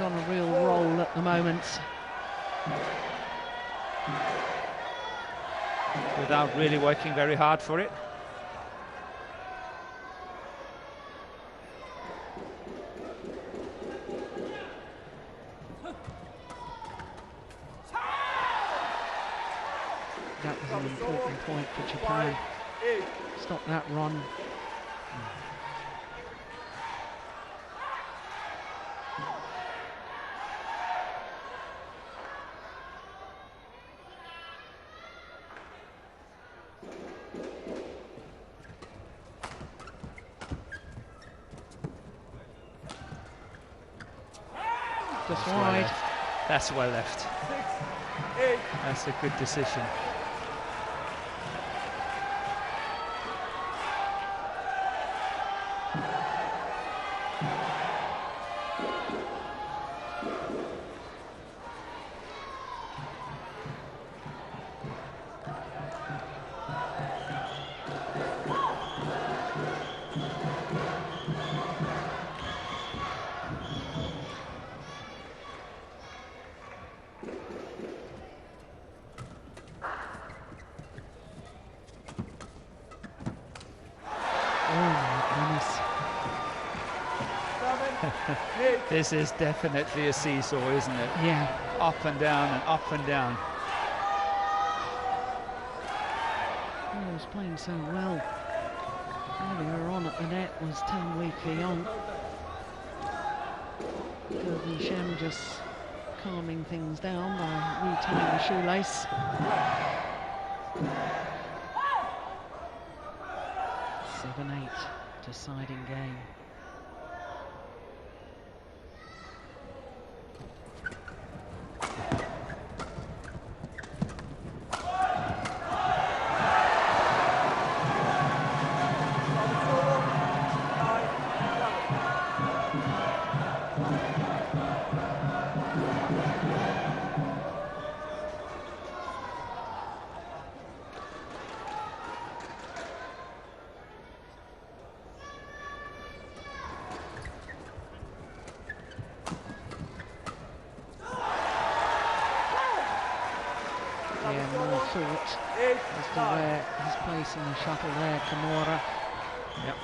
S1: On a real roll at the moment.
S3: Without really working very hard for it.
S1: for Japan.
S4: 5-8.
S1: Stop that run. Just
S3: Well
S1: wide.
S3: left. That's well left.
S4: 6-8.
S3: That's a good decision. This is definitely a seesaw, isn't it?
S1: Yeah.
S3: Up and down and up and down.
S1: He was playing so well. Earlier on at the net was Tan Kiong. Kirby Shem just calming things down by retying the shoelace. 7-8, deciding game. Thought as to where his place in the shuttle there, Kamura.
S3: Yep.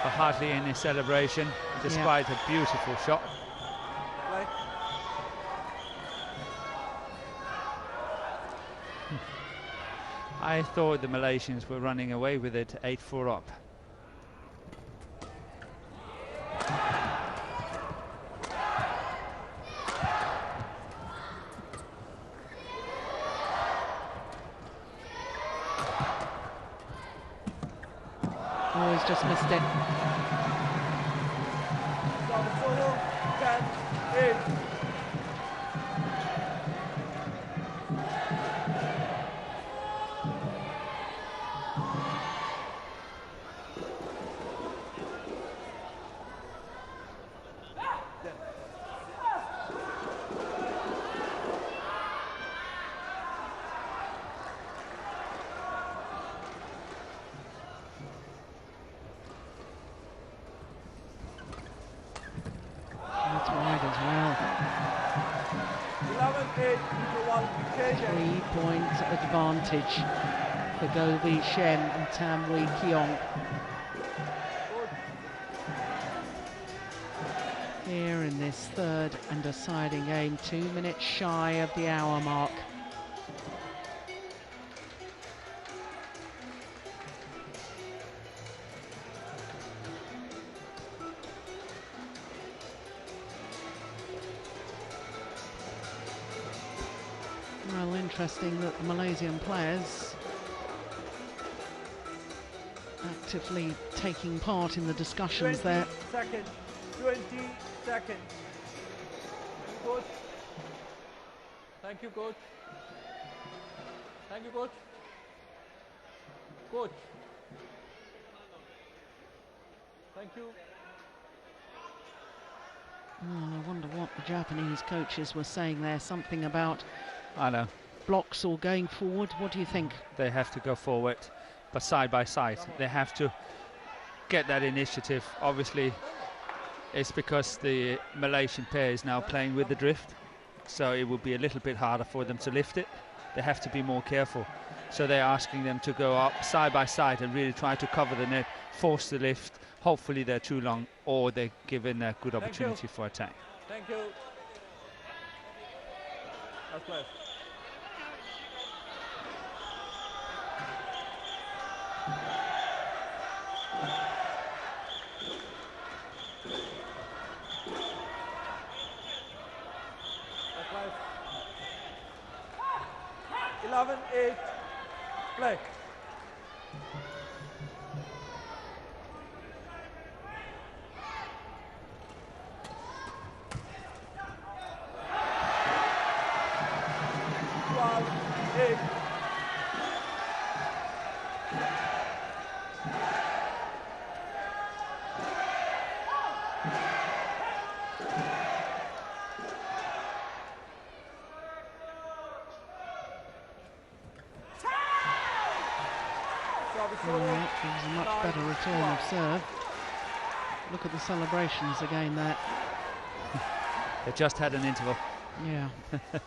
S3: But hardly any celebration, despite a beautiful shot. I thought the Malaysians were running away with it, 8-4 up.
S1: Oh, he's just missed it.
S4: 10-8.
S1: That's wide as well.
S4: 11-8 to 1.
S1: 3-point advantage for Gobi Shen and Tamwi Kiong. Here in this third and deciding game, 2 minutes shy of the hour mark. Well, interesting that the Malaysian players actively taking part in the discussions
S4: 20
S1: there.
S4: seconds. 20 seconds. Coach. Thank you, coach. Thank you, coach. Coach. Thank you.
S1: Oh, I wonder what the Japanese coaches were saying there. Something about
S3: I know.
S1: blocks or going forward. What do you think?
S3: They have to go forward, but side by side. They have to get that initiative. Obviously, it's because the Malaysian pair is now playing with the drift, so it will be a little bit harder for them to lift it. They have to be more careful. So they're asking them to go up side by side and really try to cover the net, force the lift. Hopefully they're too long, or they're given a good opportunity for attack.
S4: Thank you. That's nice. 11-8, play.
S1: It was a much better return of serve. Look at the celebrations again there.
S3: They just had an interval.
S1: Yeah.
S3: Yeah.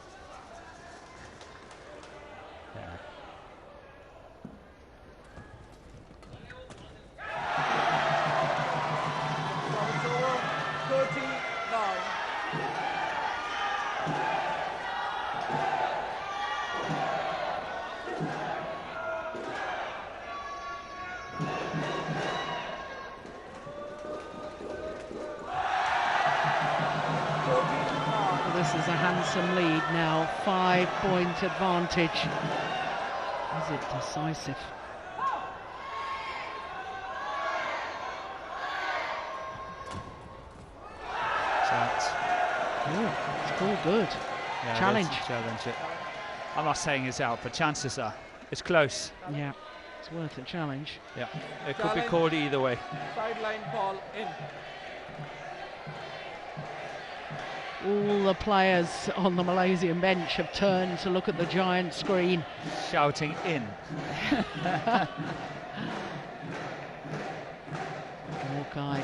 S4: Service over, 39.
S1: This is a handsome lead now, 5-point advantage. Is it decisive? It's all good.
S3: Yeah,
S1: Challenge.
S3: Challenge. I'm not saying it's out, but chances are it's close.
S1: Yeah, it's worth a challenge.
S3: Yeah, it could be called either way.
S4: Sideline call in.
S1: All the players on the Malaysian bench have turned to look at the giant screen.
S3: Shouting in.
S1: Hawkeye.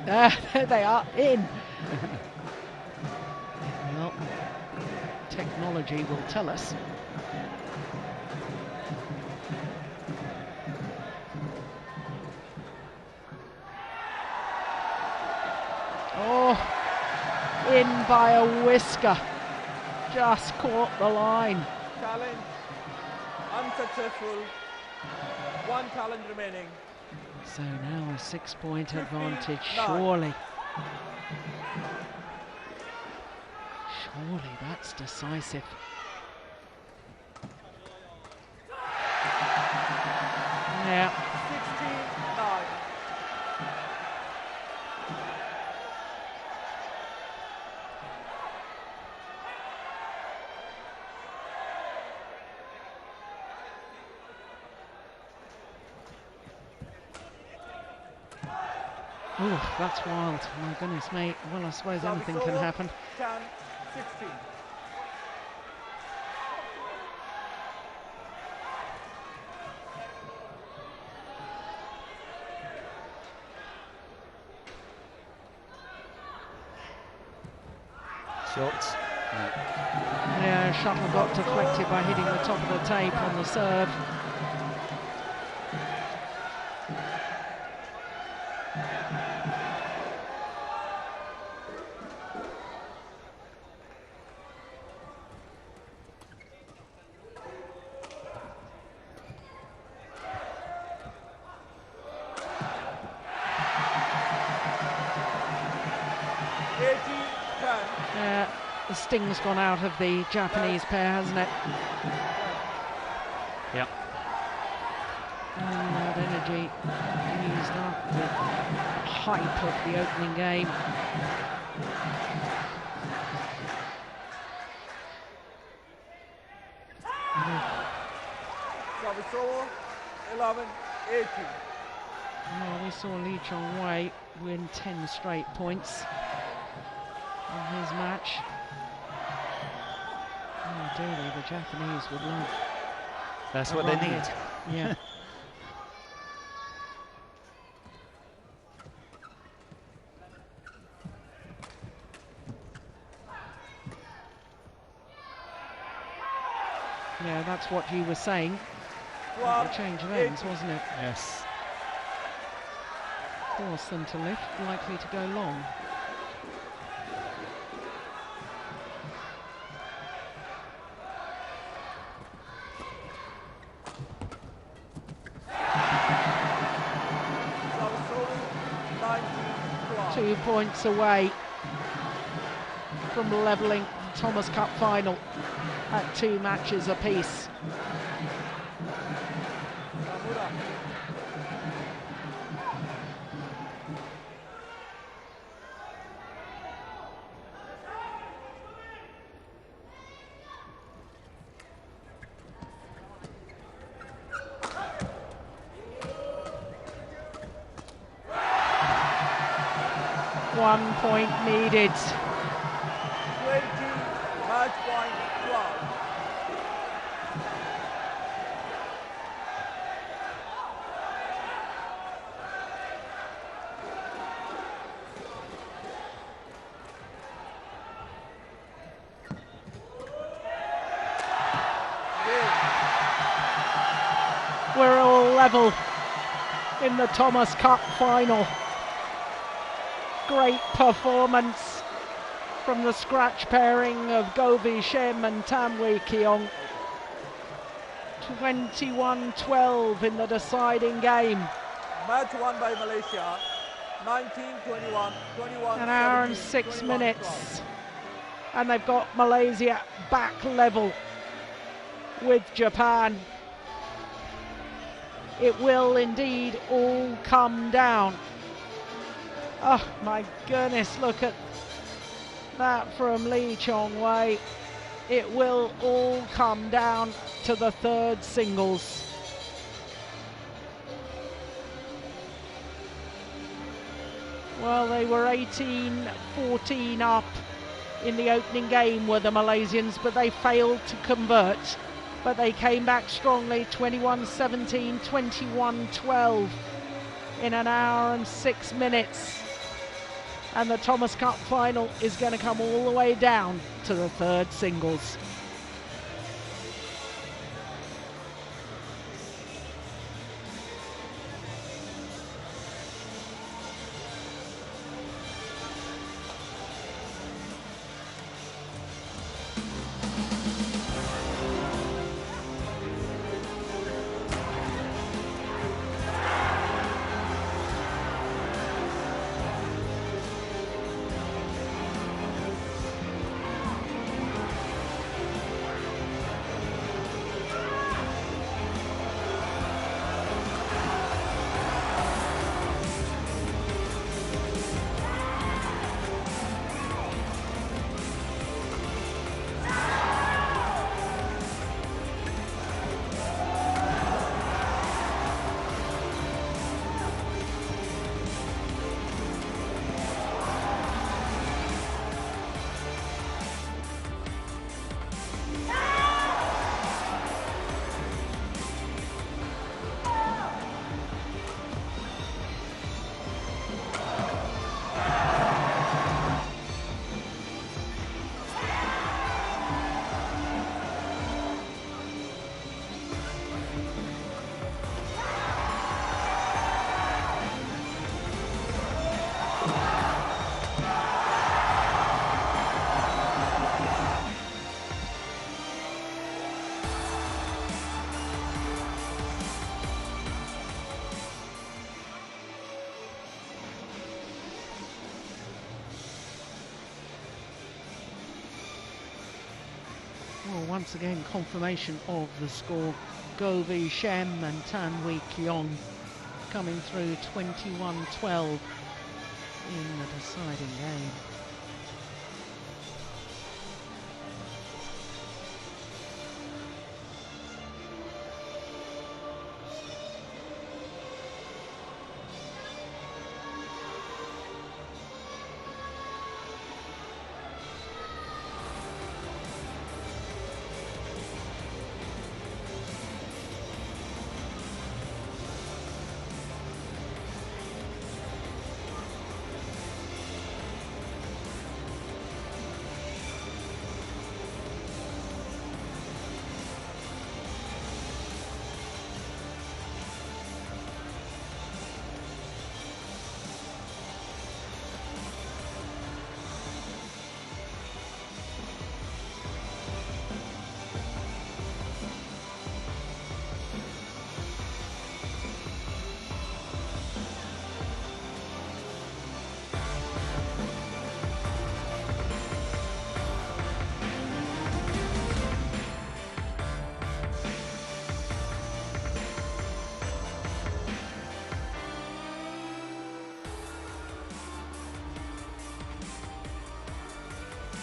S1: There they are, in. Well, technology will tell us. Oh. In by a whisker, just caught the line.
S4: Challenge unsuccessful, one challenge remaining.
S1: So now a 6-point advantage,
S4: 59.
S1: surely. Surely that's decisive. Yeah.
S4: 69.
S1: Ooh, that's wild. My goodness me. Well, I suppose anything can happen.
S4: 10-16.
S3: Shots.
S1: Yeah, shuttle got deflected by hitting the top of the tape on the serve. The sting's gone out of the Japanese pair, hasn't it?
S3: Yeah.
S1: And that energy used up with the hype of the opening game.
S4: Service over, 11-18.
S1: Well, we saw Lee Chong-wei win 10 straight points in his match. Oh, dearly, the Japanese would love.
S3: That's what they need.
S1: Yeah. Yeah, that's what you were saying. The change of ends, wasn't it?
S3: Yes.
S1: Poor centre lift, likely to go long. Two points away from levelling the Thomas Cup final at 2 matches apiece.
S4: Malaysia.
S1: One point needed.
S4: 20, match point 12.
S1: We're all level in the Thomas Cup final. Great performance from the scratch pairing of Govi Shem and Tamwi Kiong. 21-12 in the deciding game.
S4: Match won by Malaysia. 19-21, 21.
S1: An hour and 6 minutes. And they've got Malaysia back level with Japan. It will indeed all come down. Oh my goodness, look at that from Lee Chong Wei. It will all come down to the third singles. Well, they were 18-14 up in the opening game were the Malaysians, but they failed to convert. But they came back strongly, 21-17, 21-12 in an hour and 6 minutes. And the Thomas Cup final is going to come all the way down to the third singles. Well, once again, confirmation of the score. Govi Shem and Tanwi Kiong coming through 21-12 in the deciding game.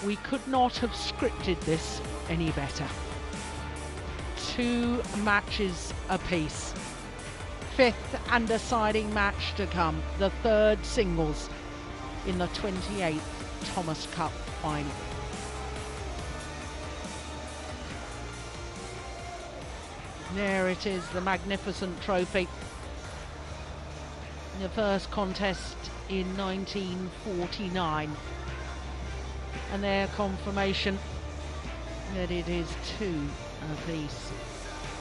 S1: We could not have scripted this any better. 2 matches apiece. 5th and deciding match to come. The 3rd singles in the 28th Thomas Cup final. There it is, the magnificent trophy. The first contest in 1949. And their confirmation that it is 2 apiece.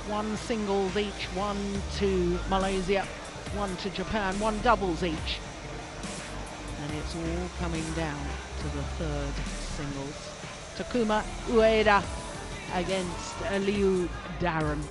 S1: 1 singles each, 1 to Malaysia, 1 to Japan, 1 doubles each. And it's all coming down to the 3rd singles. Takuma Ueda against Liu Darren.